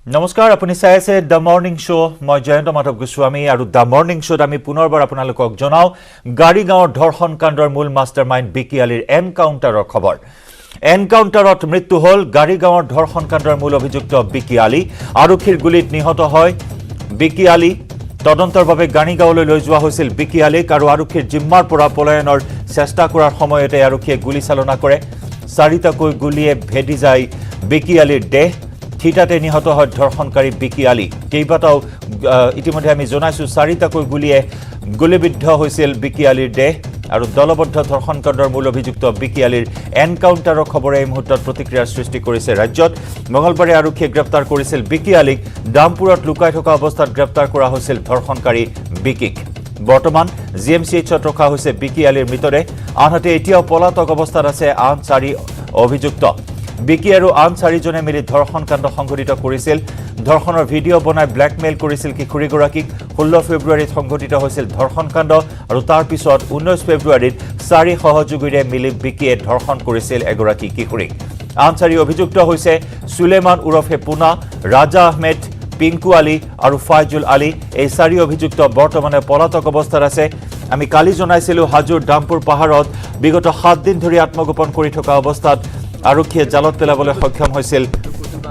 নমস্কাৰ আপুনি চাই আছে দ্য মৰ্নিং শ্ব' মই জয়ন্ত মাধৱ গোস্বামী আৰু দ্য মৰ্নিং শ্ব'ত আমি পুনৰবাৰ আপোনালোকক জনাওঁ গাড়ীগাঁৱৰ ধৰ্ষণ কাণ্ডৰ মূল মাষ্টাৰমাইণ্ড বিকি আলীৰ এনকাউণ্টাৰৰ খবৰ এনকাউণ্টাৰত মৃত্যু হ'ল গাড়ীগাঁৱৰ ধৰ্ষণ কাণ্ডৰ মূল অভিযুক্ত বিকি আলী আৰক্ষীৰ গুলীত নিহত হয় বিকি আলী তদন্তৰ বাবে গাড়ীগাঁৱলৈ লৈ যোৱা হৈছিল বিকি আলীক আৰু আৰক্ষীৰ জিম্মাৰ পৰা পলায়নৰ চেষ্টা কৰাৰ সময়তে আৰক্ষীয়ে গুলীচালনা কৰে চাৰিটাকৈ গুলীয়ে ভেদি যায় বিকি আলীৰ দেহ ঠিটাতে নিহত হয় ধৰ্ষণকাৰী বিকি আলী কেইবাটাও ইতিমধ্যে আমি জনাইছো চাৰিটাকৈ গুলীয়ে গুলীবিদ্ধ হৈছিল বিকি আলীৰ দেহ আৰু দলবদ্ধ ধৰ্ষণ কাণ্ডৰ মূল অভিযুক্ত বিকি আলীৰ এনকাউণ্টাৰৰ খবৰে এই মুহূৰ্তত প্ৰতিক্ৰিয়াৰ সৃষ্টি কৰিছে ৰাজ্যত মঙলবাৰে আৰক্ষীয়ে গ্ৰেপ্তাৰ কৰিছিল বিকি আলীক ডামপুৰত লুকাই থকা অৱস্থাত গ্ৰেপ্তাৰ কৰা হৈছিল ধৰ্ষণকাৰী বিকিক বৰ্তমান জিএমচিএইচত ৰখা হৈছে বিকি আলীৰ মৃতদেহ আনহাতে এতিয়াও পলাতক অৱস্থাত আছে আন চাৰি অভিযুক্ত বিকি আৰু আন চাৰিজনে মিলি ধৰ্ষণ কাণ্ড সংঘটিত কৰিছিল ধৰ্ষণৰ ভিডিঅ' বনাই ব্লেকমেইল কৰিছিল কিশোৰীগৰাকীক 16 ফেব্ৰুৱাৰীত সংঘটিত হৈছিল ধৰ্ষণ কাণ্ড আৰু তাৰ পিছত 19 ফেব্ৰুৱাৰীত চাৰি সহযোগীৰে মিলি বিকিয়ে ধৰ্ষণ কৰিছিল এগৰাকী কিশোৰীক আন চাৰি অভিযুক্ত হৈছে সুলেমান উৰফে পুনা ৰাজা আহমেদ পিংকু আলী আৰু ফাইজুল আলী এই চাৰি অভিযুক্ত বৰ্তমানে পলাতক অৱস্থাত আছে আমি কালি জনাইছিলো হাজোৰ ডামপুৰ পাহাৰত বিগত 7 দিন ধৰি আত্মগোপন কৰি থকা অৱস্থাত আৰক্ষীয়ে জালত পেলাবলৈ সক্ষম হৈছিল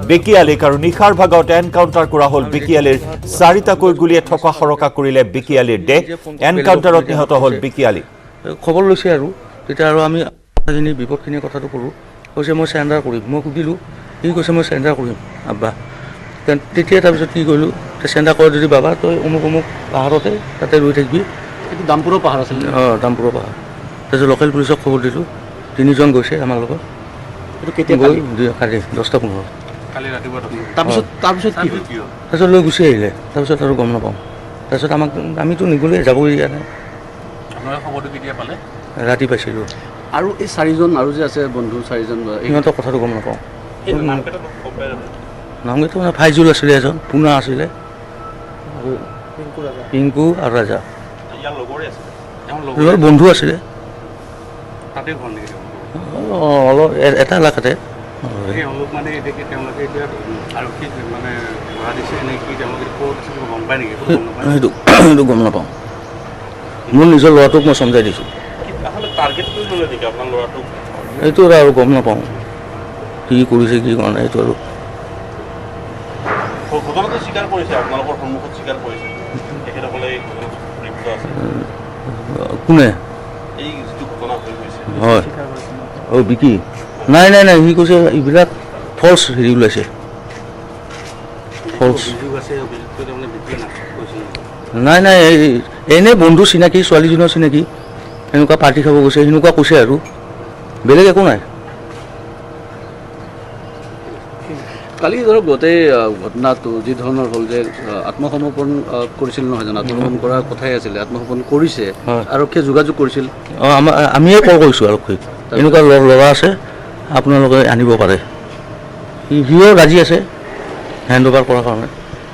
বিকি আলীক আৰু নিশাৰ ভাগত এনকাউণ্টাৰ কৰা হ'ল বিকি আলীৰ চাৰিটাকৈ গুলীয়ে থকা সৰকা কৰিলে বিকি আলীৰ দেহ এনকাউণ্টাৰত নিহত হ'ল বিকি আলী খবৰ লৈছে আৰু তেতিয়া আৰু আমি বিপদখিনি কথাটো কৰোঁ কৈছে মই চেণ্ডাৰ কৰিম মই সুধিলোঁ সি কৈছে মই চেণ্ডাৰ কৰিম আব্বা তেতিয়া তাৰপিছত কি কৰিলোঁ চেণ্ডাৰ কৰে যদি বাবা তই অমুক অমুক পাহাৰতে তাতে ৰৈ থাকিবি এইটো দামপুৰৰ পাহাৰ আছিল দামপুৰৰ পাহাৰ তাৰপিছত লোকেল পুলিচক খবৰ দিলোঁ 3জন গৈছে আমাৰ লগত এইটো কেতিয়া গৈ 10:15 কালি ৰাতিপুৱা তাৰপিছত লৈ গুচি আহিলে তাৰপিছত আৰু গম নাপাওঁ তাৰপিছত আমিতো নিগ'লোৱে যাবই দিয়া নাই আপোনালোকে খবৰটো কেতিয়া পালে ৰাতি পাইছিলোঁ আৰু এই চাৰিজন আৰু যে আছে বন্ধু চাৰিজন সিহঁতৰ কথাটো গম নাপাওঁ নামকেইটা মানে ফাইজুল আছিলে এজন পুনা আছিলে আৰু পিংকু আৰু ৰাজা বন্ধু আছিলে অলপ এটা এলেকাতে সেইটো গম নাপাওঁ মোৰ নিজৰ ল'ৰাটোক মই চমজাই দিছোঁ এইটো আৰু গম নাপাওঁ কি কৰিছে কি কৰা নাই এইটো আৰু কোনে হয় বিকি নাই সি কৈছে এইবিলাক ফল্ছ হেৰি ওলাইছে ফল্ছ নাই এনেই বন্ধু চিনাকি ছোৱালীজনীৰ চিনাকি এনেকুৱা পাৰ্টি খাব গৈছে সেনেকুৱা কৈছে আৰু বেলেগ একো নাই কালি ধৰক গোটেই ঘটনাটো যি ধৰণৰ হ'ল যে আত্মসমৰ্পণ কৰিছিল নহয় জানো আত্মসমৰ্পণ কৰাৰ কথাই আছিলে আত্মসমৰ্পণ কৰিছে আৰক্ষীয়ে যোগাযোগ কৰিছিল আমিয়ে কল কৰিছোঁ আৰক্ষীক এনেকুৱা ল'ৰা আছে আপোনালোকে আনিব পাৰে সিও ৰাজি আছে হেণ্ড অভাৰ কৰাৰ কাৰণে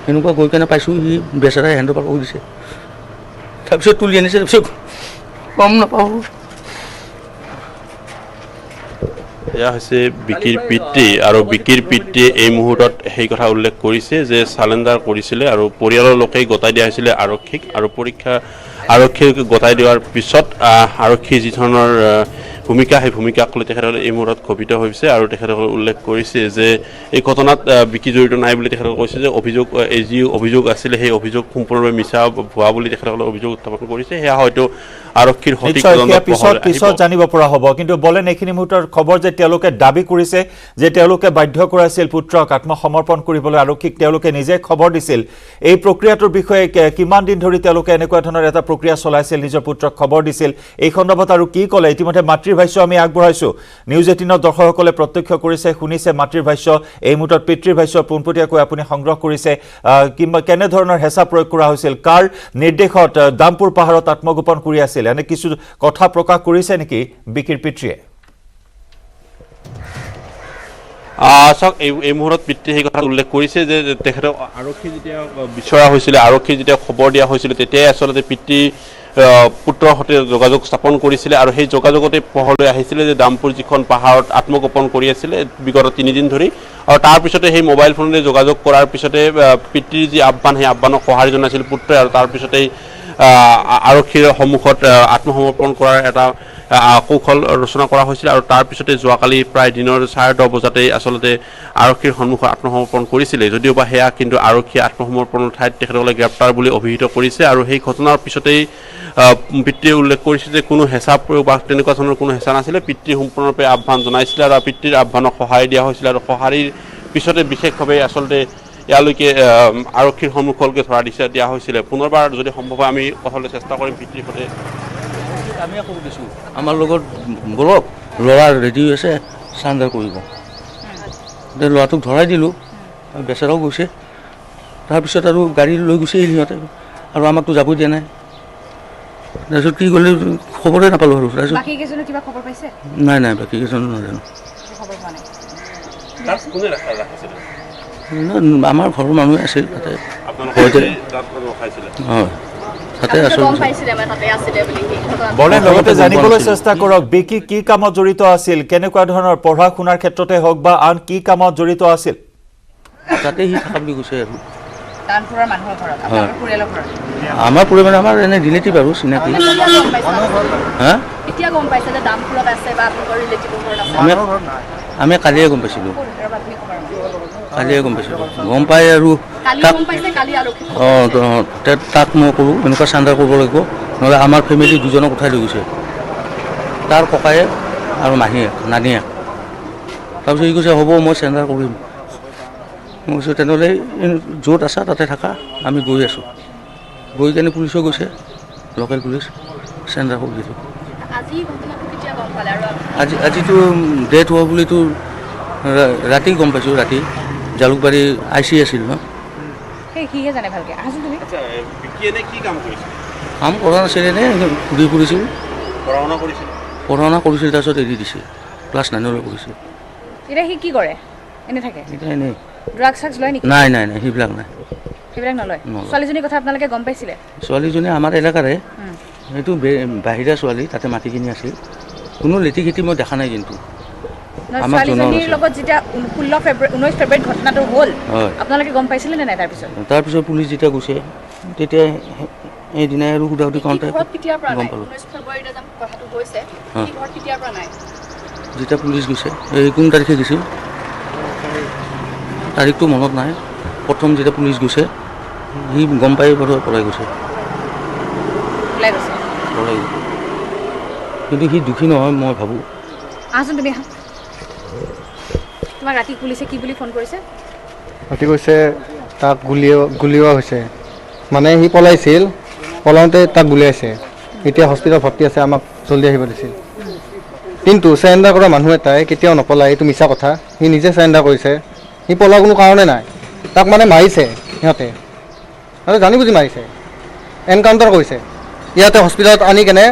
সেনেকুৱা গৈ কেনে পাইছোঁ সি বেচেৰাই হেণ্ড অভাৰ কৰি দিছে তাৰপিছত তুলি আনিছে তাৰপিছত গম নাপাওঁ এয়া হৈছে বিকিৰ পিতৃ আৰু বিকিৰ পিতৃয়ে এই মুহূৰ্তত সেই কথা উল্লেখ কৰিছে যে চালেণ্ডাৰ কৰিছিলে আৰু পৰিয়ালৰ লোকেই গতাই দিয়া হৈছিলে আৰক্ষীক আৰু আৰক্ষীক গতাই দিয়াৰ পিছত আৰক্ষী যি ধৰণৰ ভূমিকা সেই ভূমিকাক লৈ তেখেতসকলে এই মুহূৰ্তত ক্ষোভিত হৈছে আৰু তেখেতসকলে উল্লেখ কৰিছে যে এই ঘটনাত বিকি জড়িত নাই বুলি তেখেতসকলে কৈছে যে যি অভিযোগ আছিলে সেই অভিযোগ সম্পূৰ্ণভাৱে মিছা ভুৱা বুলি তেখেতসকলে অভিযোগ উত্থাপন কৰিছে সেয়া হয়তো আৰক্ষীৰ সঠিক পিছত জানিব পৰা হ'ব কিন্তু বলেন এইখিনি মুহূৰ্তৰ খবৰ যে তেওঁলোকে দাবী কৰিছে যে তেওঁলোকে বাধ্য কৰাইছিল পুত্ৰক আত্মসমৰ্পণ কৰিবলৈ আৰক্ষীক তেওঁলোকে নিজে খবৰ দিছিল এই প্ৰক্ৰিয়াটোৰ বিষয়ে কিমান দিন ধৰি তেওঁলোকে এনেকুৱা ধৰণৰ এটা প্ৰক্ৰিয়া চলাইছিল নিজৰ পুত্ৰক খবৰ দিছিল এই সন্দৰ্ভত আৰু কি ক'লে ইতিমধ্যে মাতৃৰ ভাষ্য আমি আগবঢ়াইছোঁ নিউজ 18ৰ দৰ্শকসকলে প্ৰত্যক্ষ কৰিছে শুনিছে মাতৃৰ ভাষ্য এই মুহূৰ্তত পিতৃৰ ভাষ্য পোনপটীয়াকৈ আপুনি সংগ্ৰহ কৰিছে কেনেধৰণৰ হেঁচা প্ৰয়োগ কৰা হৈছিল কাৰ নিৰ্দেশত দামপুৰ পাহাৰত আত্মগোপন কৰি আছিল এনে কিছু কথা প্ৰকাশ কৰিছে নেকি বিকিৰ পিতৃয়ে চাওক এই মুহূৰ্তত পিতৃয়ে সেই কথা উল্লেখ কৰিছে যে তেখেতক আৰক্ষী যেতিয়া বিচৰা হৈছিলে আৰক্ষী যেতিয়া খবৰ দিয়া হৈছিলে তেতিয়াই আচলতে পিতৃ পুত্ৰৰ সৈতে যোগাযোগ স্থাপন কৰিছিলে আৰু সেই যোগাযোগতে পোহৰলৈ আহিছিলে যে দামপুৰ যিখন পাহাৰত আত্মগোপন কৰি আছিলে বিগত 3 দিন ধৰি আৰু তাৰ পিছতে সেই মোবাইল ফোনেৰে যোগাযোগ কৰাৰ পিছতে পিতৃৰ যি আহ্বান সেই আহ্বানক সঁহাৰি জনাইছিল পুত্ৰই আৰু তাৰ পিছতেই আৰক্ষীৰ সন্মুখত আত্মসমৰ্পণ কৰাৰ এটা কৌশল ৰচনা কৰা হৈছিল আৰু তাৰ পিছতে যোৱাকালি প্ৰায় দিনৰ 10:30 বজাতেই আচলতে আৰক্ষীৰ সন্মুখত আত্মসমৰ্পণ কৰিছিলে যদিওবা সেয়া কিন্তু আৰক্ষীয়ে আত্মসমৰ্পণৰ ঠাইত তেখেতসকলে গ্ৰেপ্তাৰ বুলি অভিহিত কৰিছে আৰু সেই ঘটনাৰ পিছতেই পিতৃয়ে উল্লেখ কৰিছে যে কোনো হেঁচা প্ৰয়োগ বা তেনেকুৱা ধৰণৰ কোনো হেঁচা নাছিলে পিতৃ সম্পূৰ্ণৰূপে আহ্বান জনাইছিলে আৰু পিতৃৰ আহ্বানক সঁহাৰি দিয়া হৈছিলে আৰু সঁহাৰিৰ পিছতে বিশেষভাৱে আচলতে ইয়ালৈকে আৰক্ষীৰ সন্মুখলৈকে ধৰা দিয়া হৈছিলে পুনৰবাৰ যদি সম্ভৱ হয় আমি কথালৈ চেষ্টা কৰিম পিতৃৰ সৈতে আমি আকৌ দিছোঁ আমাৰ লগত বলক ল'ৰা ৰেডি হৈ আছে চাণ্ডাৰ কৰিব এতিয়া ল'ৰাটোক ধৰাই দিলোঁ বেচেৰাও গৈছে তাৰপিছত আৰু গাড়ী লৈ গৈছে সিহঁতে আৰু আমাকতো যাবই দিয়া নাই তাৰপিছত কি কৰিলে খবৰে নাপালোঁ আৰু তাৰপিছত নাই নাই বাকী কেইজনো নাজানো আমাৰ ঘৰৰ মানুহে আছিল তাতে হয় তাতে বৰ্ণে লগতে জানিবলৈ চেষ্টা কৰক বিকি কি কামত জড়িত আছিল কেনেকুৱা ধৰণৰ পঢ়া শুনাৰ ক্ষেত্ৰতে হওক বা আন কি কামত জড়িত আছিল তাতে সি থকা বুলি কৈছে আৰু আমাৰ পৰিমাণে আমাৰ এনে ৰিলেটিভ আৰু চিনাকি আমি কালিয়ে গম পাইছিলোঁ গম পাই আৰু তাক মই ক'লোঁ এনেকুৱা চাণ্ডাৰ কৰিব লাগিব নহ'লে আমাৰ ফেমিলি দুজনক উঠাই লৈ গৈছে তাৰ ককায়েক আৰু মাহীয়েক নানীয়েক তাৰপিছত সি কৈছে হ'ব মই চেণ্ডাৰ কৰিম মই কৈছোঁ তেনেহ'লে য'ত আছা তাতে থাকা আমি গৈ আছোঁ গৈ কেনে পুলিচো গৈছে লোকেল পুলিচ চেণ্ডাৰ কৰি দিছোঁ আজিতো ডেথ হোৱা বুলিতো ৰাতি গম পাইছোঁ ৰাতি জালুকবাৰী IC আছিল ন কাম কৰা নাছিল এনেই ঘূৰি ফুৰিছিল পঢ়া শুনা কৰিছিল তাৰপিছত এৰি দিছিল ক্লাছ 9লৈ পঢ়িছিল এতিয়া এনেই নাই নাই নাই সেইবিলাক নাই ছোৱালীজনী আমাৰ এলেকাৰে সেইটো বাহিৰা ছোৱালী তাতে মাটি কিনি আছিল কোনো লেটি খেতি মই দেখা নাই কিন্তু তাৰপিছত পুলিচ যেতিয়া গৈছে তেতিয়া এইদিনাই আৰু সুধাসুধি কৰোঁতে গম পালোঁ যেতিয়া পুলিচ গৈছে এই কোন তাৰিখে গৈছিল তাৰিখটো মনত নাই প্ৰথম যেতিয়া পুলিচ গৈছে সি গম পাই বাৰু পলাই গৈছে কিন্তু সি দুখী নহয় মই ভাবোঁ ৰাতি কৈছে তাক গুলিওৱা হৈছে মানে সি পলাইছিল পলাওঁতে তাক গুলিয়াইছে এতিয়া হস্পিটেলত ভৰ্তি আছে আমাক জলদি আহিব দিছিল কিন্তু চেৰেণ্ডাৰ কৰা মানুহ এটাই কেতিয়াও নপলায় এইটো মিছা কথা সি নিজে চেৰেণ্ডাৰ কৰিছে সি পলোৱাৰ কোনো কাৰণেই নাই তাক মানে মাৰিছে সিহঁতে আৰু জানি বুজি মাৰিছে এনকাউণ্টাৰ কৰিছে ইয়াতে হস্পিটেলত আনি কেনে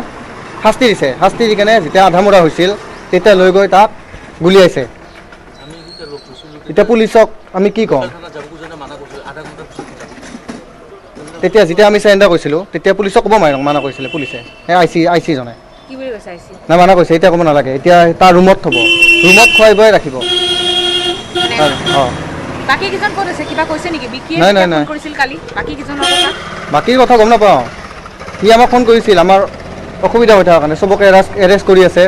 শাস্তি দিছে শাস্তি দি কেনে যেতিয়া আধামৰা হৈছিল তেতিয়া লৈ গৈ তাক গুলিয়াইছে এতিয়া পুলিচক আমি কি ক'ম তেতিয়া যেতিয়া আমি চেৰেণ্ডাৰ কৰিছিলোঁ তেতিয়া পুলিচক ক'ব মানা কৰিছিলে পুলিচে আই চি জনে নাই মানা কৰিছে এতিয়া ক'ব নালাগে এতিয়া তাৰ ৰুমত থ'ব ৰুমত খুৱাই বুৱাই ৰাখিব নাই নাই নাই বাকীৰ কথা গম নাপাওঁ সি আমাক ফোন কৰিছিল আমাৰ অসুবিধা হৈ থকাৰ কাৰণে চবকে এৰেষ্ট কৰি আছে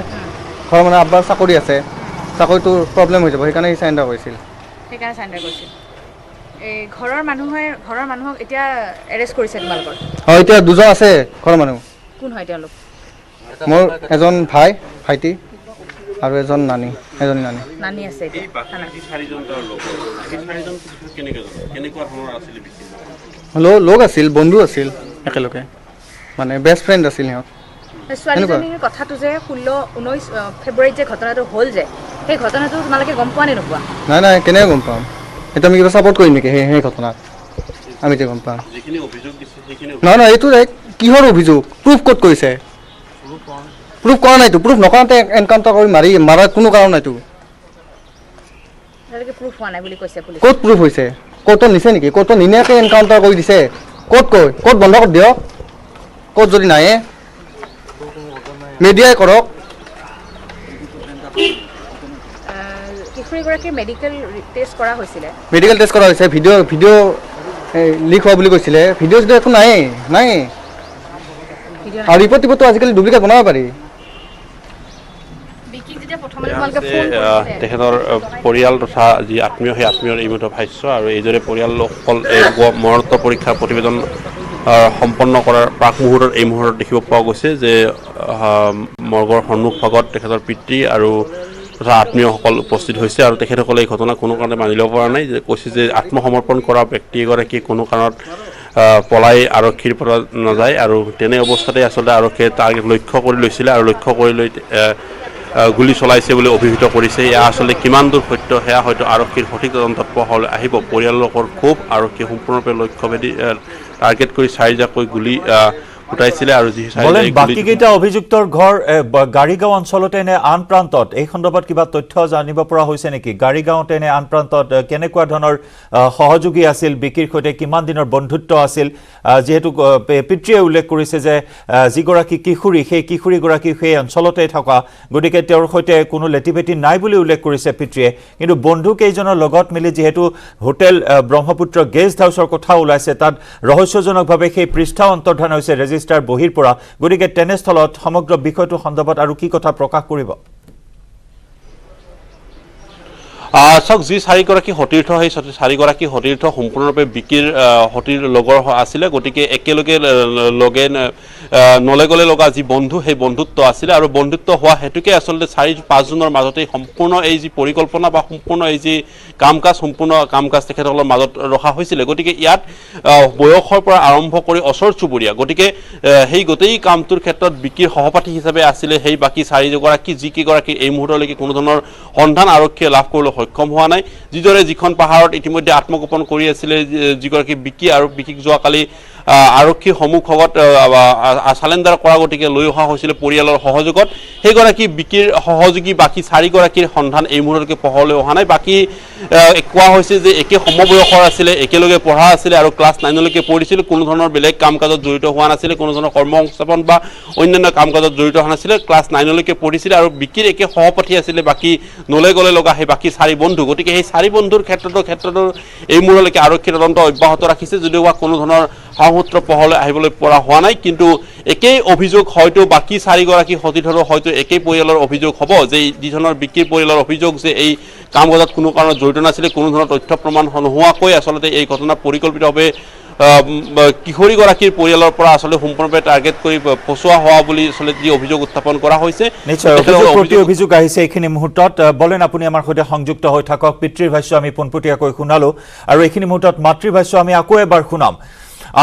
ঘৰৰ মানে আব্বাৰ চাকৰি আছে চাকৰিটোৰ প্ৰব্লেম হৈ যাব সেইকাৰণে সি চেৰেণ্ডাৰ কৰিছিল ঘৰৰ মানুহক এতিয়া এৰেষ্ট কৰিছে তোমালোকৰ হয় এতিয়া দুজন আছে ঘৰৰ মানুহ কোন হয় তেওঁলোক মোৰ এজন ভাইটি আৰু এজনী নানী আছে লগ আছিল বন্ধু আছিল একেলগে মানে বেষ্ট ফ্ৰেণ্ড আছিল সিহঁত ছোৱালীজনীৰ কথাটো যে 19 ফেব্ৰুৱাৰীত যে ঘটনাটো হ'ল যে সেই ঘটনাটো তোমালোকে গম পোৱা নে নোপোৱা নাই কেনেকৈ গম পাম এতিয়া আমি কিবা ছাপোৰ্ট কৰিম নেকি সেই ঘটনাত আমি যে গম পাম নহয় এইটো কিহৰ অভিযোগ প্ৰুফ ক'ত কৰিছে প্ৰুফ কৰা নাইতো প্ৰুফ নকৰাতে এনকাউণ্টাৰ কৰি মাৰাৰ কোনো কাৰণ নাইতো ক'ত প্ৰুফ হৈছে ক'ৰ্টত নিছে নেকি ক'ৰ্টত নিনিয়াকৈ এনকাউণ্টাৰ কৰি দিছে ক'ত বন্ধ কৰি দিয়ক ক'ত যদি নাহে মিডিয়াই কৰক। কিশোৰীগৰাকীৰ মেডিকেল টেষ্ট কৰা হৈছিলে, মেডিকেল টেষ্ট কৰা হৈছে, ভিডিঅ' লিক হোৱা বুলি কৈছিলে, ভিডিঅ' চিডিঅ' একো নাই আৰু ৰিপৰ্টটো আজিকালি ডুপ্লিকেট বনাব পাৰি। তেখেতৰ পৰিয়াল তথা যি আত্মীয় সেই আত্মীয়ৰ এই মুহূৰ্তত ভাষ্য আৰু এইদৰে পৰিয়ালসকল মৰণোত্তৰ পৰীক্ষাৰ প্ৰতিবেদন সম্পন্ন কৰাৰ প্ৰাক মুহূৰ্তত এই মুহূৰ্তত দেখিব পোৱা গৈছে যে মৰ্গৰ সন্মুখভাগত তেখেতৰ পিতৃ আৰু তথা আত্মীয়সকল উপস্থিত হৈছে আৰু তেখেতসকলে এই ঘটনা কোনো কাৰণে মানি ল'ব পৰা নাই, যে কৈছে যে আত্মসমৰ্পণ কৰা ব্যক্তি এগৰাকী কোনো কাৰণত পলাই আৰক্ষীৰ পৰা নাযায় আৰু তেনে অৱস্থাতে আচলতে আৰক্ষীয়ে টাৰ্গেট লক্ষ্য কৰি লৈছিলে আৰু লক্ষ্য কৰি লৈ গুলী চলাইছে বুলি অভিহিত কৰিছে। এয়া আচলতে কিমান দূৰ সত্য সেয়া হয়তো আৰক্ষীৰ সঠিক তদন্তত পোৱা আহিব। পৰিয়ালৰ লোকৰ ক্ষোভ, আৰক্ষীয়ে সম্পূৰ্ণৰূপে লক্ষ্যভেদী টাৰ্গেট কৰি চাৰিজাকৈ গুলী ফুটাইছিলে আৰু যি বাকীকেইটা অভিযুক্তৰ ঘৰ গাড়ীগাঁও অঞ্চলতে নে আন প্ৰান্তত, এই সন্দৰ্ভত কিবা তথ্য জানিব পৰা হৈছে নেকি? গাড়ীগাঁৱতে নে আন প্ৰান্তত কেনেকুৱা ধৰণৰ সহযোগী আছিল, বিকিৰ সৈতে কিমান দিনৰ বন্ধুত্ব আছিল? যিহেতু পিতৃয়ে উল্লেখ কৰিছে যে যিগৰাকী কিশোৰী সেই কিশোৰীগৰাকী সেই অঞ্চলতে থকা, গতিকে তেওঁৰ সৈতে কোনো লেটিভেটি নাই বুলি উল্লেখ কৰিছে পিতৃয়ে। কিন্তু বন্ধু কেইজনৰ লগত মিলি যিহেতু হোটেল ব্ৰহ্মপুত্ৰ গেষ্ট হাউচৰ কথা ওলাইছে, তাত ৰহস্যজনকভাৱে সেই পৃষ্ঠা অন্তৰ্ধান হৈছে ৰেজিষ্টাৰ বহিৰ পৰা, গতিকে তেনেস্থলত সমগ্ৰ বিষয়টো সন্দৰ্ভত আৰু কি কথা প্ৰকাশ কৰিব? চাওক, যি চাৰিগৰাকী সতীৰ্থ সেই চাৰিগৰাকী সতীৰ্থ সম্পূৰ্ণৰূপে বিকিৰ সতীৰ লগৰ আছিলে, গতিকে একেলগে নলে গলে লগা যি বন্ধু সেই বন্ধুত্ব আছিলে আৰু বন্ধুত্ব হোৱা হেতুকে আচলতে 4-5 জনৰ মাজতে সম্পূৰ্ণ এই যি পৰিকল্পনা বা সম্পূৰ্ণ এই যি সম্পূৰ্ণ কাম কাজ তেখেতসকলৰ মাজত ৰখা হৈছিলে। গতিকে ইয়াত বয়সৰ পৰা আৰম্ভ কৰি ওচৰ চুবুৰীয়া, গতিকে সেই গোটেই কামটোৰ ক্ষেত্ৰত বিকিৰ সহপাঠী হিচাপে আছিলে সেই বাকী 4গৰাকী, যিকেইগৰাকী এই মুহূৰ্তলৈকে কোনো ধৰণৰ সন্ধান আৰক্ষীয়ে লাভ কৰিবলৈ সক্ষম হোৱা নাই। যিদৰে যিখন পাহাৰত ইতিমধ্যে আত্মগোপন কৰি আছিলে যিগৰাকী বিকি আৰু বিকিক যোৱাকালি আৰক্ষীৰ সন্মুখত চালেণ্ডাৰ কৰা, গতিকে লৈ অহা হৈছিলে পৰিয়ালৰ সহযোগত। সেইগৰাকী বিকিৰ সহযোগী বাকী 4গৰাকীৰ সন্ধান এই মুহূৰ্তলৈকে পোহৰলৈ অহা নাই। বাকী কোৱা হৈছে যে একে সমবয়সৰ আছিলে, একেলগে পঢ়া আছিলে আৰু ক্লাছ 9লৈকে পঢ়িছিল, কোনো ধৰণৰ বেলেগ কাম কাজত জড়িত হোৱা নাছিলে, কোনো ধৰণৰ কৰ্ম সংস্থাপন বা অন্যান্য কাম কাজত জড়িত হোৱা নাছিলে, ক্লাছ 9লৈকে পঢ়িছিলে আৰু বিকিৰ একে সহপাঠী আছিলে বাকী নলে গলে লগা সেই বাকী 4 বন্ধু। গতিকে সেই 4 বন্ধুৰ ক্ষেত্ৰতো এই মুহূৰ্তলৈকে আৰক্ষী তদন্ত অব্যাহত ৰাখিছে, যদিও বা কোনো ধৰণৰ সহসূত্ৰ পোহৰলৈ আহিবলৈ পৰা হোৱা নাই। কিন্তু একেই অভিযোগ হয়তো বাকী 4গৰাকী সতীৰ্থৰো হয়তো একেই পৰিয়ালৰ অভিযোগ হ'ব, যে যিধৰণৰ বিকিৰ পৰিয়ালৰ অভিযোগ যে এই কাম কাজত কোনো কাৰণত জড়িত নাছিলে, কোনো ধৰণৰ তথ্য প্ৰমাণ নোহোৱাকৈ আচলতে এই ঘটনা পৰিকল্পিতভাৱে কিশোৰীগৰাকীৰ পৰিয়ালৰ পৰা আচলতে সম্পূৰ্ণৰূপে টাৰ্গেট কৰি ফচোৱা হোৱা বুলি আচলতে যি অভিযোগ উত্থাপন কৰা হৈছে। নিশ্চয় অভিযোগ আহিছে এইখিনি মুহূৰ্তত। বলেন আপুনি আমাৰ সৈতে সংযুক্ত হৈ থাকক। পিতৃৰ ভাষ্য আমি পোনপটীয়াকৈ শুনালো আৰু এইখিনি মুহূৰ্তত মাতৃৰ ভাষ্য আমি আকৌ এবাৰ শুনাম।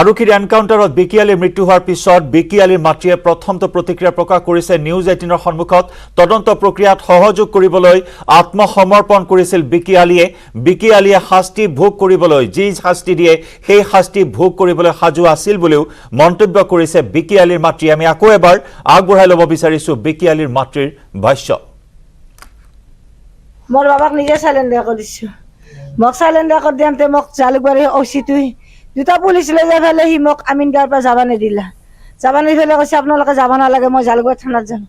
আৰক্ষীৰ এনকাউণ্টাৰত বিকি আলীৰ মৃত্যু হোৱাৰ পিছত বিকি আলীৰ মাতৃয়ে প্ৰথমটো প্ৰতিক্ৰিয়া প্ৰকাশ কৰিছে নিউজ 18ৰ সন্মুখত। তদন্ত প্ৰক্ৰিয়াত সহযোগ কৰিবলৈ আত্মসমৰ্পণ কৰিছিল বিকি আলীয়ে। বিকি আলীয়ে শাস্তি ভোগ কৰিবলৈ, যি শাস্তি দিয়ে সেই শাস্তি ভোগ কৰিবলৈ সাজু আছিল বুলিও মন্তব্য কৰিছে বিকি আলীৰ মাতৃয়ে। আমি আকৌ এবাৰ আগবঢ়াই ল'ব বিচাৰিছোঁ বিকি আলীৰ মাতৃৰ ভাষ্য। মোৰ বাবাক নিজে চাইলেণ্ডাৰ কৰি দিছোঁ। মোক চাইলেণ্ডাৰ কৰি দিওঁতে মোক জালুকবাৰী অচিটোই 2টা পুলিচ লৈ যাই পেলাই সি মোক আমিন গাঁৱৰ পৰা যাব নিদিলা। যাব নিদিলে কৈছে আপোনালোকে যাব নালাগে, মই জালুকবাৰী থানাত যাম।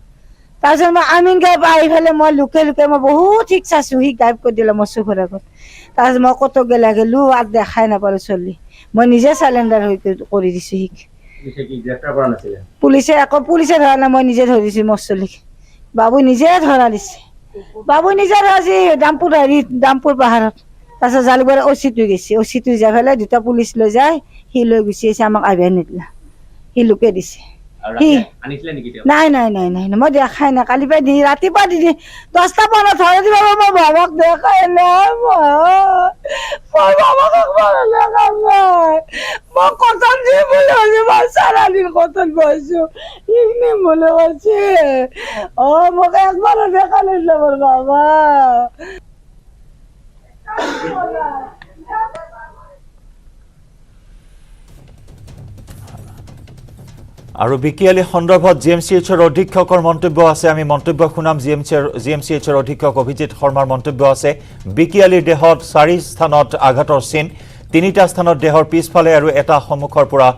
তাৰপিছত মই আমিন গাঁৱৰ পৰা আহি পেলাই মই লুকে মই বহুত ঠিক চাইছোঁ, সি গাইব কৰি দিলে মোৰ চকুৰ আগত। তাৰপিছত মই ক'তো গেলো আৰু দেখাই নাপালোঁ চলি, মই নিজে চাইলেণ্ডাৰ কৰি দিছোঁ সিক। পুলিচে ধৰা নাই, মই নিজে ধৰিছোঁ মোৰ চলিক। বাবু নিজে ধৰা দিছে, বাবু নিজে ধৰাছি দামপুৰ পাহাৰত। তাৰপিছত জালুকবাৰী অচিটো গৈছে, অচিটো যাই পেলাই 2টা পুলিচ লৈ যায়, সি লৈ গুচি আহিছে, আমাক আহিব নিদিলা, সি লুকে দিছে। নাই মই দেখাই নাই, কালি পৰা ৰাতিপুৱা দি 10টা 15 ধৰা দিব। মই বাবাক দেখাই নাই, মই বাবাক দেখা নাই। মই কটন দিম বুলি কৈছো, মই 4 দিন কটন বহিছো, সেইখিনি বুলি কৈছে। মোক একবাৰো দেখা নিদিলে মোৰ বাবা। আৰু বিকি আলী সন্দৰ্ভত GMCHৰ অধীক্ষকৰ মন্তব্য আছে। আমি মন্তব্য শুনাম। GMCHৰ অধীক্ষক অভিজিত শৰ্মাৰ মন্তব্য আছে। বিকি আলীৰ দেহত 4 স্থানত আঘাতৰ চিন, তিনিটা স্থানত দেহৰ পিছফালে আৰু এটা সন্মুখৰ পৰা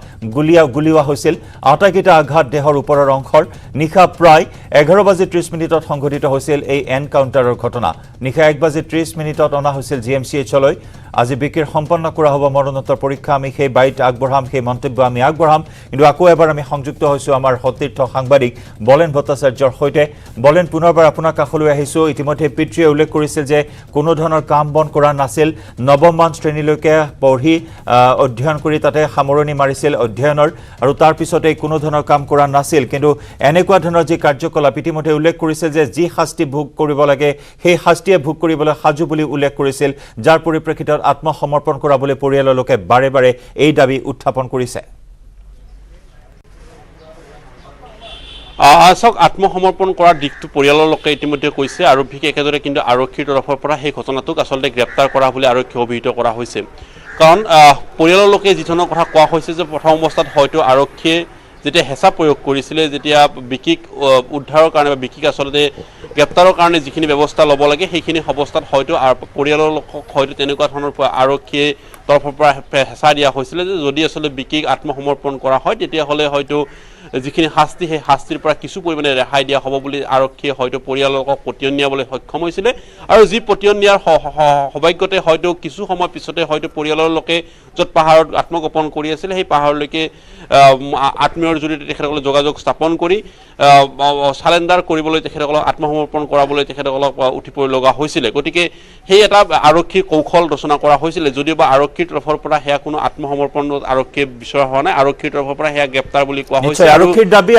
গুলিওৱা হৈছিল আটাইকেইটা আঘাত দেহৰ ওপৰৰ অংশৰ নিশা প্ৰায় 11:30 সংঘটিত হৈছিল এই এনকাউণ্টাৰৰ ঘটনা নিশা 1:30 অনা হৈছিল জিএমচিএইচলৈ আজি বিকিৰ সম্পন্ন কৰা হ'ব মৰণোত্তৰ পৰীক্ষা আমি সেই বাইট আগবঢ়াম সেই মন্তব্য আমি আগবঢ়াম কিন্তু আকৌ এবাৰ আমি সংযুক্ত হৈছো আমাৰ সতীৰ্থ সাংবাদিক বলেন ভট্টাচাৰ্যৰ সৈতে বলেন পুনৰবাৰ আপোনাৰ কাষলৈ আহিছো ইতিমধ্যে পিতৃয়ে উল্লেখ কৰিছিল যে কোনো ধৰণৰ কাম বন কৰা নাছিল নৱমমান শ্ৰেণীলৈকে পঢ়ি অধ্যয়ন কৰি তাতে সামৰণি মাৰিছিল অধ্যয়নৰ আৰু তাৰ পিছতে কোনো ধৰণৰ কাম কৰা নাছিল কিন্তু এনেকুৱা ধৰণৰ যি কাৰ্যকলাপ ইতিমধ্যে উল্লেখ কৰিছিল যে যি শাস্তি ভোগ কৰিব লাগে সেই শাস্তিয়ে ভোগ কৰিবলৈ সাজু বুলি উল্লেখ কৰিছিল যাৰ পৰিপ্ৰেক্ষিতত আত্মসমৰ্পণ কৰা বুলি পৰিয়ালৰ লোকে বাৰে বাৰে এই দাবী উত্থাপন কৰিছে চাওক আত্মসমৰ্পণ কৰাৰ দিশটো পৰিয়ালৰ লোকে ইতিমধ্যে কৈছে আৰু বিশেষ একেদৰে কিন্তু আৰক্ষীৰ তৰফৰ পৰা সেই ঘটনাটোক আচলতে গ্ৰেপ্তাৰ কৰা বুলি আৰক্ষী অভিহিত কৰা হৈছে কাৰণ পৰিয়ালৰ লোকে যি ধৰণৰ কথা কোৱা হৈছে যে প্ৰথম অৱস্থাত হয়তো আৰক্ষীয়ে যেতিয়া হেঁচা প্ৰয়োগ কৰিছিলে যেতিয়া বিকিক উদ্ধাৰৰ কাৰণে বা বিকিক আচলতে গ্ৰেপ্তাৰৰ কাৰণে যিখিনি ব্যৱস্থা ল'ব লাগে সেইখিনি অৱস্থাত হয়তো পৰিয়ালৰ লোকক হয়তো তেনেকুৱা ধৰণৰ আৰক্ষীয়ে তৰফৰ পৰা হেঁচা দিয়া হৈছিলে যে যদি আচলতে বিকিক আত্মসমৰ্পণ কৰা হয় তেতিয়াহ'লে হয়তো যিখিনি শাস্তি সেই শাস্তিৰ পৰা কিছু পৰিমাণে ৰেহাই দিয়া হ'ব বুলি আৰক্ষীয়ে হয়তো পৰিয়ালক পতিয়ন নিয়াবলৈ সক্ষম হৈছিলে আৰু যি পতিয়ন নিয়াৰ সৌভাগ্যতে হয়তো কিছু সময় পিছতে হয়তো পৰিয়ালৰ লোকে য'ত পাহাৰত আত্মগোপন কৰি আছিলে সেই পাহাৰলৈকে আত্মীয়ৰ জৰিয়তে তেখেতসকলে যোগাযোগ স্থাপন কৰি চালেণ্ডাৰ কৰিবলৈ তেখেতসকলক আত্মসমৰ্পণ কৰাবলৈ তেখেতসকলক উঠি পৰি লগা হৈছিলে গতিকে সেই এটা আৰক্ষীৰ কৌশল ৰচনা কৰা হৈছিলে যদিও বা আৰক্ষীৰ তৰফৰ পৰা সেয়া কোনো আত্মসমৰ্পণ আৰক্ষীয়ে বিচৰা হোৱা নাই আৰক্ষীৰ তৰফৰ পৰা সেয়া গ্ৰেপ্তাৰ বুলি কোৱা হৈছে আৰক্ষীৰ দাবী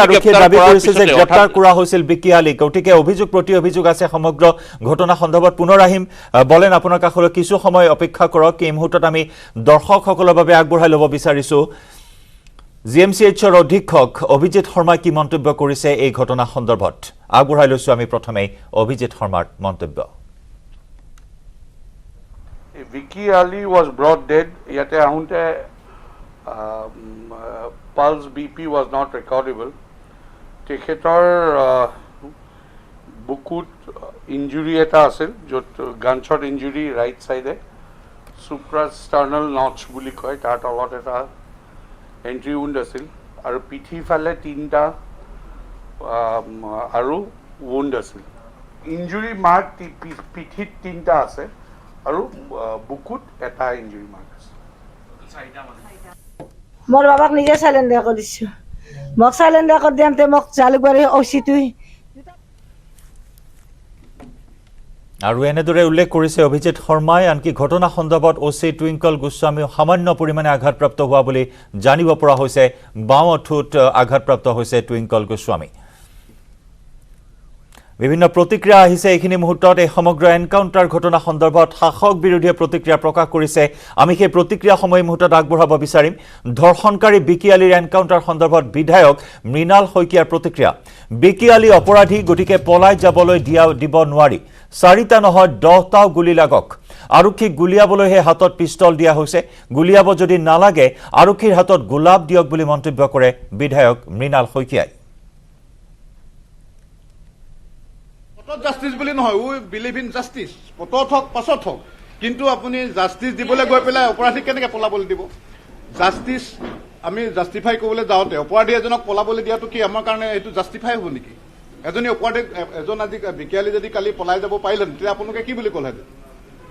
কৰিছে যে গ্ৰেপ্তাৰ কৰা হৈছিল বিকি আলী গতিকে অভিযোগ প্ৰতি অভিযোগ আছে সমগ্ৰ ঘটনা সন্দৰ্ভত পুনৰ আহিম বলেন আপোনাৰ কাষলৈ কিছু সময় অপেক্ষা কৰক এই মুহূৰ্তত আমি দৰ্শকসকলৰ বাবে আগবঢ়াই ল'ব বিচাৰিছো জিএমচিএইচৰ অধীক্ষক অভিজিত শৰ্মাই কি মন্তব্য কৰিছে এই ঘটনা সন্দৰ্ভত আগবঢ়াই লৈছো আমি প্ৰথমে অভিজিত শৰ্মাৰ মন্তব্য Vicky Ali was brought dead. Yet ahunte pulse BP was not recordable. Tekhetor bukut injury eta asil, jot gunshot injury right side suprasternal notch buli koy tar tolot eta entry wound asil aru pithi phale tinta aru wound asil. Injury mark pithit tinta ase. আৰু বুকুত এটা injury mark আছে মোৰ বাবাক নিজে চাইলেণ্ডাৰ কৰি দিছোঁ মোক চাইলেণ্ডাৰ কৰি দিওঁতে মোক জালুকবাৰী অচিটোই আৰু এনেদৰে উল্লেখ কৰিছে অভিজিত শৰ্মাই আনকি ঘটনা সন্দৰ্ভত অচি টুইংকল গোস্বামী সামান্য পৰিমাণে আঘাতপ্ৰাপ্ত হোৱা বুলি জানিব পৰা হৈছে বাওঁ অঠুত আঘাতপ্ৰাপ্ত হৈছে টুইংকল গোস্বামী বিভিন্ন প্ৰতিক্ৰিয়া আহিছে এইখিনি মুহূৰ্তত এই সমগ্ৰ এনকাউণ্টাৰ ঘটনা সন্দৰ্ভত শাসক বিৰোধী প্ৰতিক্ৰিয়া প্ৰকাশ কৰিছে আমি সেই প্ৰতিক্ৰিয়া সময় মুহূৰ্তত আগবঢ়াব বিচাৰিম ধৰ্ষণকাৰী বিকি আলীৰ এনকাউণ্টাৰ সন্দৰ্ভত বিধায়ক মৃণাল শইকীয়াৰ প্ৰতিক্ৰিয়া বিকি আলী অপৰাধী গতিকে পলাই যাবলৈ দিব নোৱাৰি 4টা নহয় 10টাও গুলি লাগক আৰক্ষীক গুলিয়াবলৈহে হাতত পিষ্টল দিয়া হৈছে গুলিয়াব যদি নালাগে আৰক্ষীৰ হাতত গোলাপ দিয়ক বুলি মন্তব্য কৰে বিধায়ক মৃণাল শইকীয়াই জাষ্টিস বুলি নহয় উই বিলিভ ইন জাষ্টিস পতত হওক পাছত হওক কিন্তু আপুনি জাষ্টিস দিবলৈ গৈ পেলাই অপৰাধীক কেনেকৈ পলাবলৈ দিব জাষ্টিস আমি জাষ্টিফাই কৰিবলৈ যাওঁতে অপৰাধী এজনক পলাবলৈ দিয়াটো কি আমাৰ কাৰণে এইটো জাষ্টিফাই হ'ব নেকি এজনী অপৰাধী এজন আজি বিকিয়ালী যদি কালি পলাই যাব পাৰিলেন তেতিয়া আপোনালোকে কি বুলি ক'লেহেঁতেন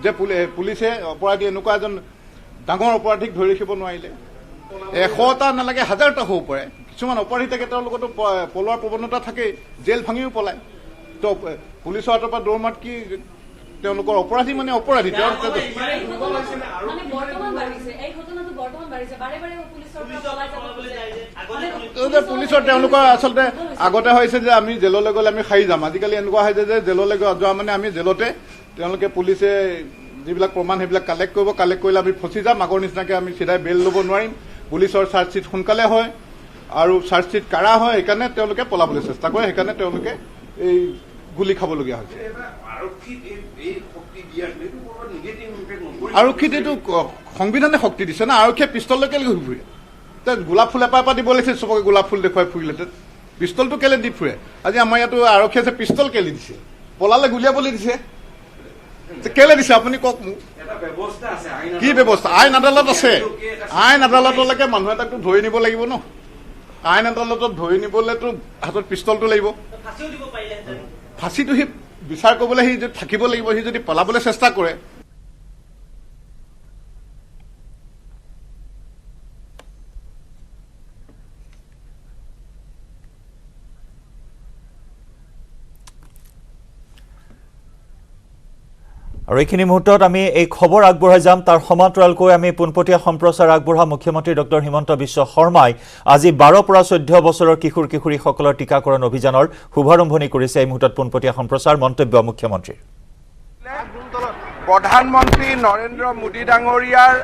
যে পুলিচে অপৰাধী এনেকুৱা এজন ডাঙৰ অপৰাধীক ধৰি ৰাখিব নোৱাৰিলে 100টা নালাগে 1000টা হ'ব পাৰে কিছুমান অপৰাধী থাকে তেওঁলোকতো পলোৱাৰ প্ৰৱণতা থাকে জেল ভাঙিও পলায় তো পুলিচৰ হাতৰ পৰা দৌৰ মাত কি তেওঁলোকৰ অপৰাধী মানে অপৰাধী পুলিচৰ তেওঁলোকৰ আচলতে আগতে হৈছে যে আমি জেললৈ গ'লে আমি সাৰি যাম আজিকালি এনেকুৱা হৈছে যে জেললৈ যোৱা মানে আমি জেলতে তেওঁলোকে পুলিচে যিবিলাক প্ৰমাণ সেইবিলাক কালেক্ট কৰিলে আমি ফচি যাম আগৰ নিচিনাকৈ আমি চিধাই বেল ল'ব নোৱাৰিম পুলিচৰ চাৰ্জশ্বিট সোনকালে হয় আৰু চাৰ্জশ্বিট কাঢ়া হয় সেইকাৰণে তেওঁলোকে পলাবলৈ চেষ্টা কৰে সেইকাৰণে তেওঁলোকে এই গুলি খাবলগীয়া হৈছে আৰক্ষীত এইটো সংবিধানে শক্তি দিছে না আৰক্ষীয়ে পিষ্টলটো কেলে ঘূৰি ফুৰে গোলাপ ফুল এপাহ দিব লাগিছিল চবকে গোলাপ ফুল দেখুৱাই ফুৰিলেহেঁতেন পিষ্টলটো কেলে দি ফুৰে আজি আমাৰ ইয়াতো আৰক্ষীয়ে যে পিষ্টল কেলে দিছে পলালে গুলিয়াবলৈ দিছে কেলে দিছে আপুনি কওক মোক কি ব্যৱস্থা? আইন আদালত আছে, আইন আদালতলৈকে মানুহ এটাকতো ধৰি নিব লাগিব ন। আইন আদালতত ধৰি নিবলৈতো হাতত পিষ্টলটো লাগিব, ফাঁচিটো সি বিচাৰ কৰিবলৈ সি যদি থাকিব লাগিব, সি যদি পলাবলৈ চেষ্টা কৰে। আৰু এইখিনি মুহূৰ্তত আমি এই খবৰ আগবঢ়াই যাম। তাৰ সমান্তৰালকৈ আমি পোনপটীয়া সম্প্ৰচাৰ আগবঢ়া মুখ্যমন্ত্ৰী ডক্টৰ হিমন্ত বিশ্ব শৰ্মাই আজি 12 পৰা 14 বছৰৰ কিশোৰ কিশোৰীসকলৰ টীকাকৰণ অভিযানৰ শুভাৰম্ভণি কৰিছে। এই মুহূৰ্তত পোনপটীয়া সম্প্ৰচাৰ মন্তব্য মুখ্যমন্ত্ৰীৰ। প্ৰধানমন্ত্ৰী নৰেন্দ্ৰ মোদী ডাঙৰীয়াৰ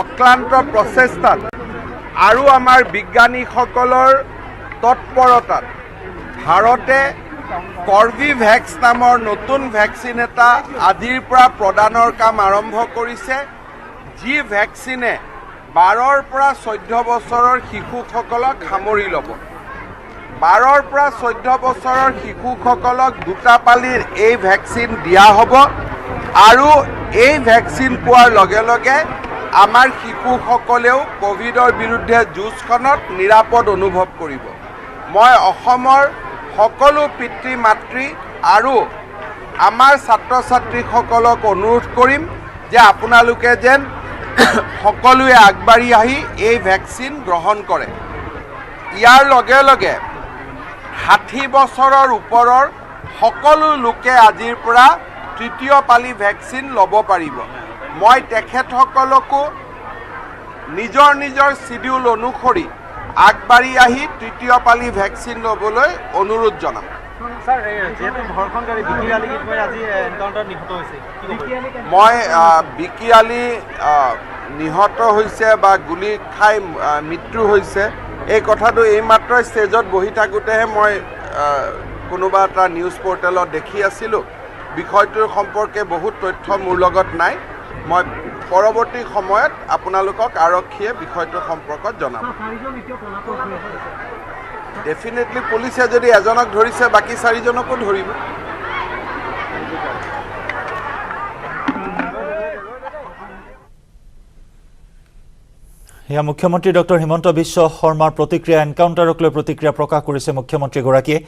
অক্লান্ত প্ৰচেষ্টাত আৰু আমাৰ বিজ্ঞানীসকলৰ তৎপৰতাত ভাৰতে কৰ্বিভেক্স নামৰ নতুন ভেকচিন এটা আজিৰ পৰা প্ৰদানৰ কাম আৰম্ভ কৰিছে, যি ভেকচিনে 12ৰ পৰা 14 বছৰৰ শিশুসকলক সামৰি ল'ব। 12ৰ পৰা 14 বছৰৰ শিশুসকলক দুটা পালিৰ এই ভেকচিন দিয়া হ'ব আৰু এই ভেকচিন পোৱাৰ লগে লগে আমাৰ শিশুসকলেও কোভিডৰ বিৰুদ্ধে যুঁজখনত নিৰাপদ অনুভৱ কৰিব। মই অসমৰ সকলো পিতৃ মাতৃ আৰু আমাৰ ছাত্ৰ ছাত্ৰীসকলক অনুৰোধ কৰিম যে আপোনালোকে যেন সকলোৱে আগবাঢ়ি আহি এই ভেকচিন গ্ৰহণ কৰে। ইয়াৰ লগে লগে 60 বছৰৰ ওপৰৰ সকলো লোকে আজিৰ পৰা তৃতীয় পালি ভেকচিন ল'ব পাৰিব। মই তেখেতসকলকো নিজৰ নিজৰ শিডিউল অনুসৰি আগবাঢ়ি আহি তৃতীয় পালি ভেকচিন ল'বলৈ অনুৰোধ জনাম। মই বিকি আলী নিহত হৈছে বা গুলি খাই মৃত্যু হৈছে এই কথাটো এইমাত্ৰ ষ্টেজত বহি থাকোঁতেহে মই কোনোবা এটা নিউজ পৰ্টেলত দেখি আছিলোঁ। বিষয়টোৰ সম্পৰ্কে বহুত তথ্য মোৰ লগত নাই। মই পৰৱৰ্তী সময়ত আপোনালোকক আৰক্ষীয়ে বিষয়টোৰ সম্পৰ্কত জনাব। ডেফিনেটলি পুলিচে যদি এজনক ধৰিছে বাকী 4জনকো ধৰিব। এয়া মুখ্যমন্ত্ৰী ডক্টৰ হিমন্ত বিশ্ব শৰ্মাৰ প্ৰতিক্ৰিয়া। এনকাউণ্টাৰক লৈ প্ৰতিক্ৰিয়া প্ৰকাশ কৰিছে মুখ্যমন্ত্ৰীগৰাকীয়ে।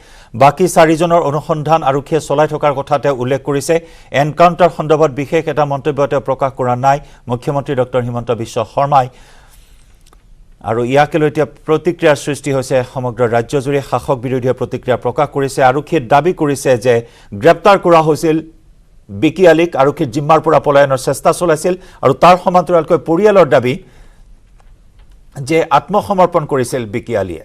বাকী 4জনৰ অনুসন্ধান আৰক্ষীয়ে চলাই থকাৰ কথা তেওঁ উল্লেখ কৰিছে। এনকাউণ্টাৰ সন্দৰ্ভত বিশেষ এটা মন্তব্য তেওঁ প্ৰকাশ কৰা নাই মুখ্যমন্ত্ৰী ডক্টৰ হিমন্ত বিশ্ব শৰ্মাই। আৰু ইয়াকে লৈ এতিয়া প্ৰতিক্ৰিয়াৰ সৃষ্টি হৈছে সমগ্ৰ ৰাজ্যজুৰি। শাসক বিৰোধীয়ে প্ৰতিক্ৰিয়া প্ৰকাশ কৰিছে। আৰক্ষীয়ে দাবী কৰিছে যে গ্ৰেপ্তাৰ কৰা হৈছিল বিকি আলীক, আৰক্ষীৰ জিম্মাৰ পৰা পলায়নৰ চেষ্টা চলাইছিল। আৰু তাৰ সমান্তৰালকৈ পৰিয়ালৰ দাবী যে আত্মসমৰ্পণ কৰিছিল বিকি আলীয়ে।